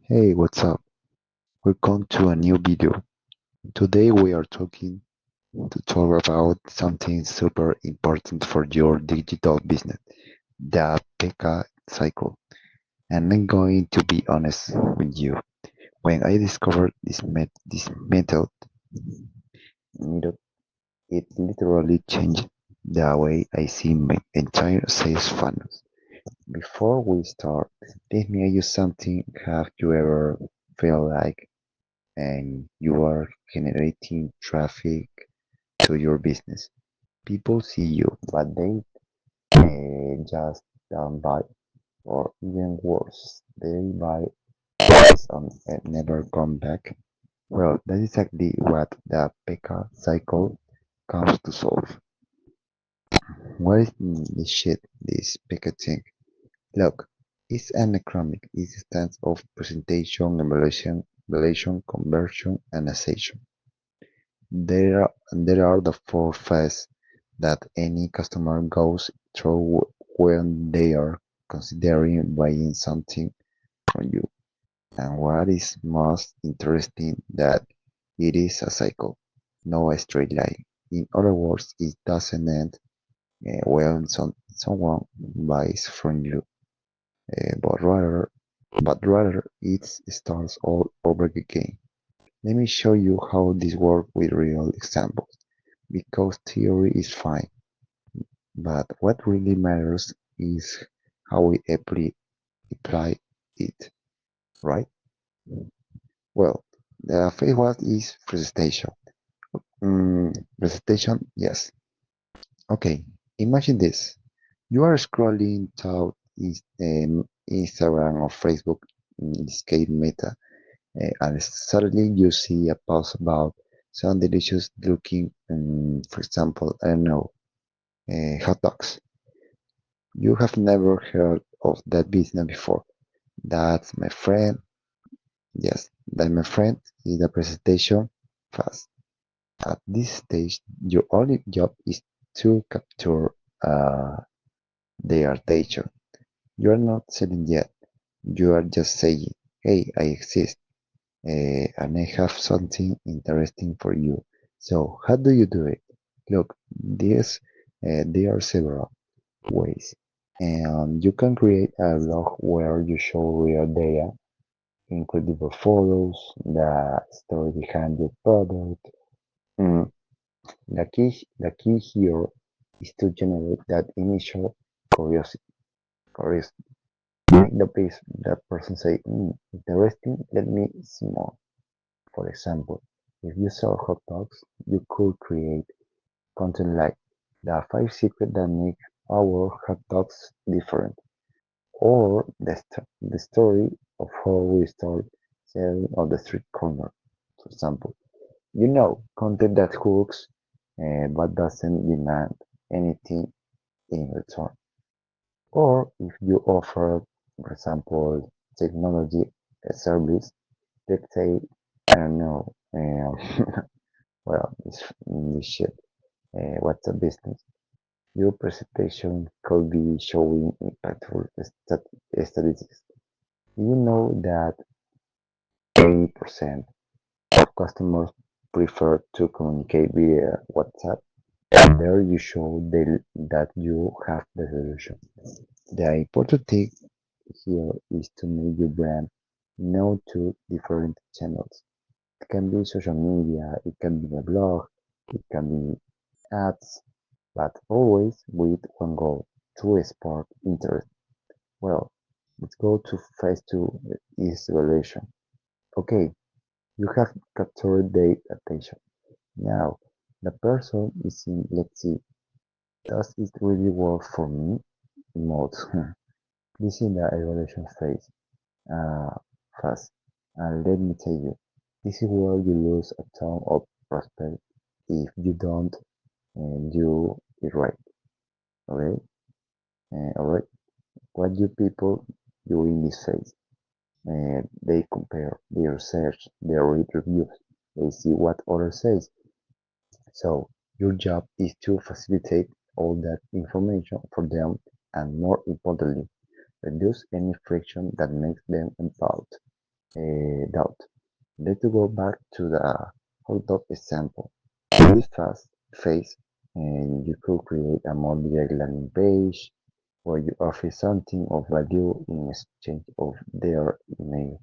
Hey, what's up? Welcome to a new video. Today we are talk about something super important for your digital business, the PECA cycle. And I'm going to be honest with you. When I discovered this method, it literally changed the way I see my entire sales funnel. Before we start, let me ask you something. Have you ever felt like and you are generating traffic to your business? People see you, but they just don't buy, or even worse, they buy twice and never come back. Well, that's exactly what the PECA cycle comes to solve. What is the shit, this PECA thing? Look, it's an acronym. It stands for presentation, evaluation, conversion, and ascension. There are the four phases that any customer goes through when they are considering buying something from you. And what is most interesting that it is a cycle, no a straight line. In other words, it doesn't end when someone buys from you, uh, but rather but rather it starts all over again. Let me show you how this works with real examples. Because theory is fine, but what really matters is how we apply it, right? Well, the first one is presentation. Presentation, yes. Okay, imagine this. You are scrolling through Instagram or Facebook, in this case Meta, and suddenly you see a post about some delicious looking, for example, I don't know, hot dogs. You have never heard of that business before. That's my friend. Yes, that my friend is the presentation fast. At this stage, your only job is to capture uh, their attention. You are not selling yet. You are just saying, "Hey, I exist, and I have something interesting for you." So, how do you do it? Look, there are several ways, and you can create a blog where you show real data, incredible photos, the story behind your product. Mm, the key here is to generate that initial curiosity. Curiosity. Make the person say, interesting, let me see more. For example, if you sell hot dogs, you could create content like the 5 secrets that make our hot dogs different, or the story of how we start selling on the street corner. For example, content that hooks but doesn't demand anything in return. Or if you offer, for example, technology service, let's say, I don't know, well, this shit, what's a business? Your presentation could be showing impactful statistics. You know that 80% of customers prefer to communicate via WhatsApp. There you show that you have the solution. The important thing here is to make your brand known to different channels. It can be social media, it can be a blog, it can be ads, but always with one goal, to spark interest. Well, let's go to phase two, is evaluation. Okay, you have captured their attention. Now, the person is in, let's see, does it really work for me? Mode. This is the evaluation phase. Uh, Fast. And let me tell you, this is where you lose a ton of prospect if you don't do it right. Okay? Alright? What do people do in this phase? They compare, they research, they read reviews, they see what others say. So your job is to facilitate all that information for them and more importantly, reduce any friction that makes them involved. doubt. Let's go back to the hot dog example. In this fast phase, and you could create a more direct landing page where you offer something of value in exchange of their email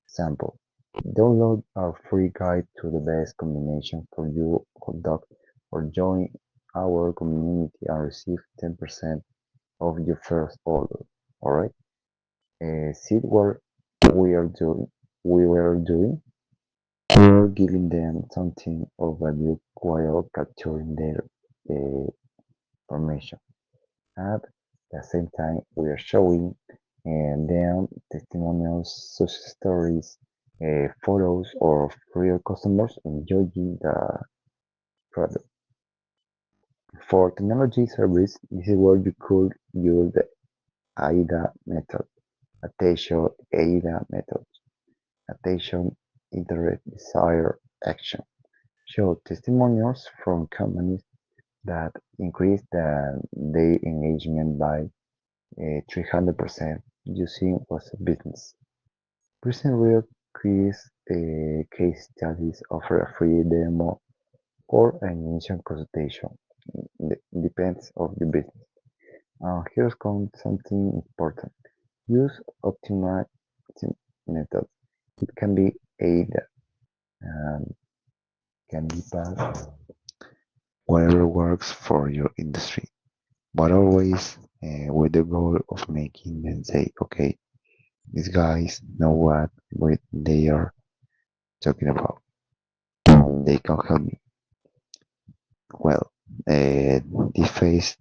sample. Download our free guide to the best combination for your hot dog or join our community and receive 10% of your first order. Alright? See what we are doing. We were doing. We're giving them something of value while capturing their information. At the same time, we are showing them testimonials, success stories, photos of real customers enjoying the product. For technology service, this is where you could use the AIDA method. Attention, AIDA method. Attention, interest, desire, action. Show testimonials from companies that increased their engagement by 300% using WhatsApp Business. Recent real case studies offer a free demo or an initial consultation. Depends of the business. Here's something important. Use optimized methods. It can be aided and can be passed whatever works for your industry, but always with the goal of making them say, okay, these guys know what they are talking about. They can help me. Well, this phase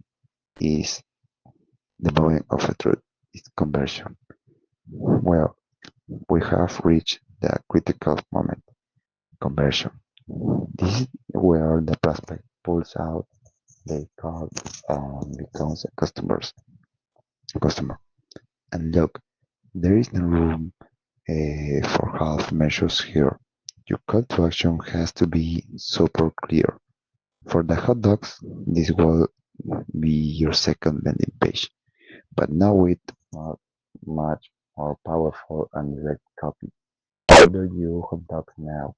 is the moment of the truth. It's conversion. Well, we have reached the critical moment, conversion. This is where the prospect pulls out the card and becomes a customer. And look, there is no room for half measures here. Your call to action has to be super clear. For the hot dogs, this will be your second landing page, but now with much more powerful and direct copy. Order your hot dogs now.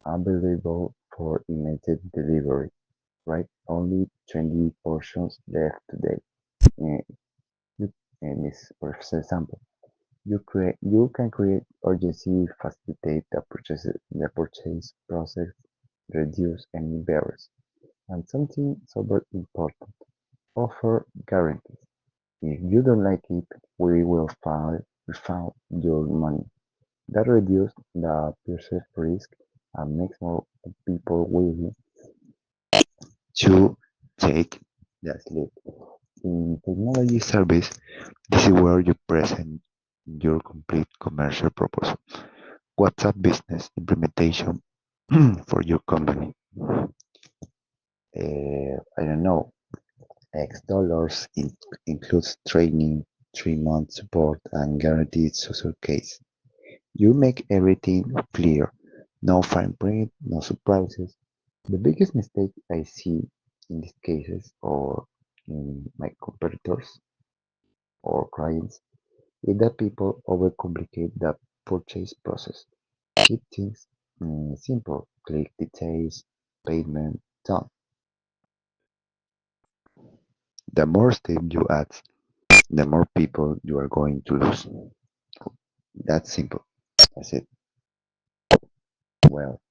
Available for immediate delivery. Right? Only 20 portions left today. Uh, you, this, for example, you can create urgency, facilitate the purchase process, reduce any barriers, and something super important: offer guarantees. If you don't like it, we will refund your money. That reduces the purchase risk and makes more people willing to take the leap. In technology service, this is where you present your complete commercial proposal. WhatsApp business implementation for your company. I don't know, X dollars includes training, 3 month support, and guaranteed social case. You make everything clear. No fine print, no surprises. The biggest mistake I see in these cases or in my competitors or clients is that people overcomplicate the purchase process. Keep things simple. Click details, payment, done. The more steps you add, the more people you are going to lose. That's simple. That's it. Well,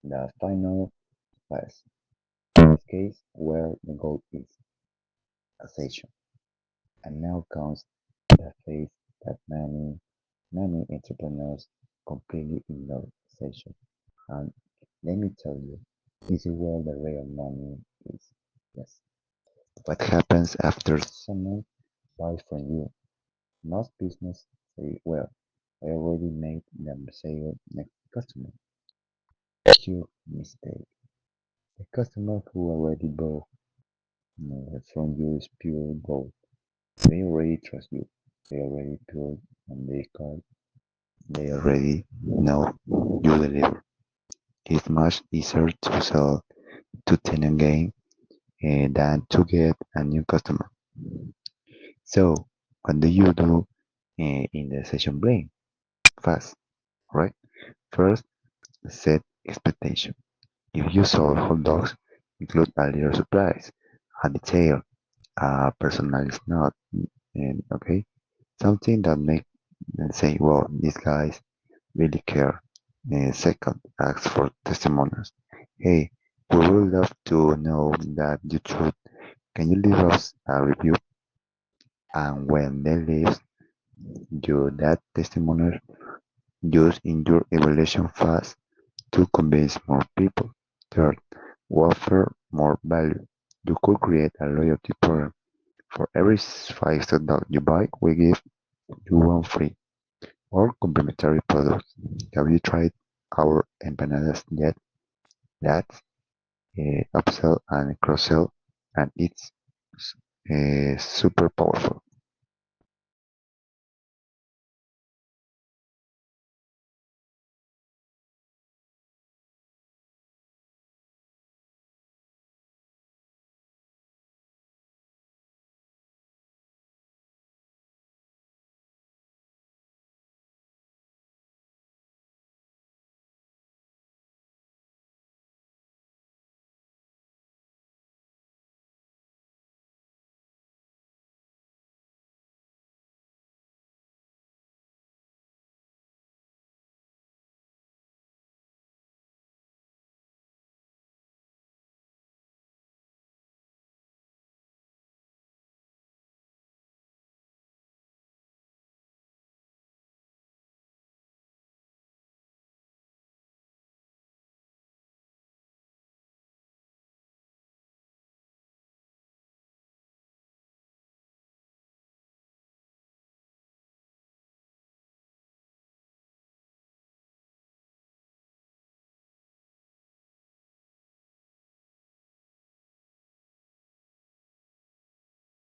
the final phase. In this case, where the goal is session. And now comes the phase that many entrepreneurs completely ignore session. And let me tell you, this is where the real money is. Yes. What happens after someone buys from you? Most business say, well, I already made the sale next customer. Huge mistake. The customer who already bought from you is pure gold. They already trust you. They already put on their card. They already know you deliver. It's much easier to sell to tenant again than to get a new customer. So, what do you do in the session brain? Fast. right? First, set expectation. If you sold hot dogs, include a little surprise, a detail, a personalized note, and okay, something that make them say, "Wow, these guys really care." Second, ask for testimonials. Hey, we would love to know that you tried. Can you leave us a review? And when they leave you that testimonial, use in your evaluation phase to convince more people. Third, offer more value. You could create a loyalty program. For every 5 that you buy, we give you one free or complimentary product. Have you tried our empanadas yet? That's upsell and cross-sell, and it's super powerful.